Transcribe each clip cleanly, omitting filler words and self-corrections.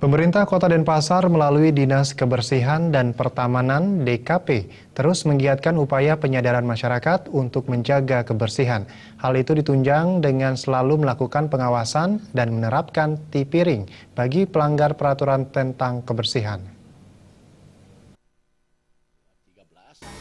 Pemerintah Kota Denpasar melalui Dinas Kebersihan dan Pertamanan (DKP) terus menggiatkan upaya penyadaran masyarakat untuk menjaga kebersihan. Hal itu ditunjang dengan selalu melakukan pengawasan dan menerapkan tipiring bagi pelanggar peraturan tentang kebersihan.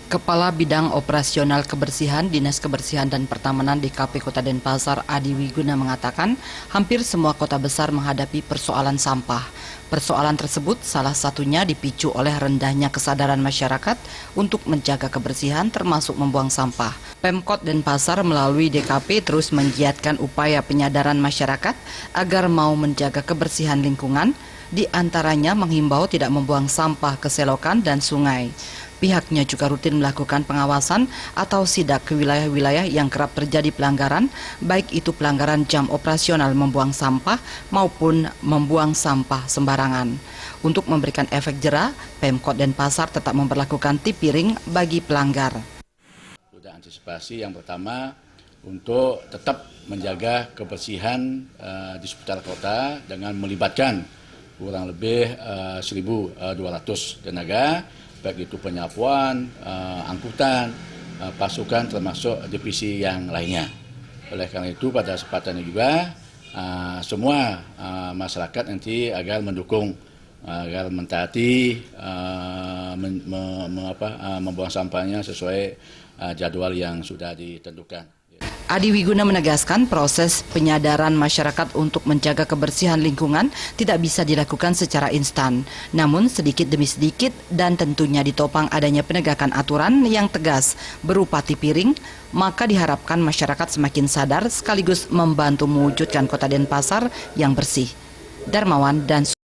Kepala Bidang Operasional Kebersihan Dinas Kebersihan dan Pertamanan DKP Kota Denpasar Adi Wiguna mengatakan hampir semua kota besar menghadapi persoalan sampah. Persoalan tersebut salah satunya dipicu oleh rendahnya kesadaran masyarakat untuk menjaga kebersihan termasuk membuang sampah. Pemkot Denpasar melalui DKP terus menggiatkan upaya penyadaran masyarakat agar mau menjaga kebersihan lingkungan, di antaranya menghimbau tidak membuang sampah ke selokan dan sungai. Pihaknya juga rutin melakukan pengawasan atau sidak ke wilayah-wilayah yang kerap terjadi pelanggaran, baik itu pelanggaran jam operasional membuang sampah maupun membuang sampah sembarangan. Untuk memberikan efek jera, Pemkot Denpasar tetap memperlakukan tipiring bagi pelanggar. Sudah antisipasi yang pertama untuk tetap menjaga kebersihan di seputar kota dengan melibatkan kurang lebih 1.200 tenaga, baik itu penyapuan, angkutan, pasukan termasuk divisi yang lainnya. Oleh karena itu pada kesempatan ini juga semua masyarakat nanti agar mendukung, agar mentaati membuang sampahnya sesuai jadwal yang sudah ditentukan. Adi Wiguna menegaskan proses penyadaran masyarakat untuk menjaga kebersihan lingkungan tidak bisa dilakukan secara instan, namun sedikit demi sedikit dan tentunya ditopang adanya penegakan aturan yang tegas berupa tipiring, maka diharapkan masyarakat semakin sadar sekaligus membantu mewujudkan Kota Denpasar yang bersih. Darmawan dan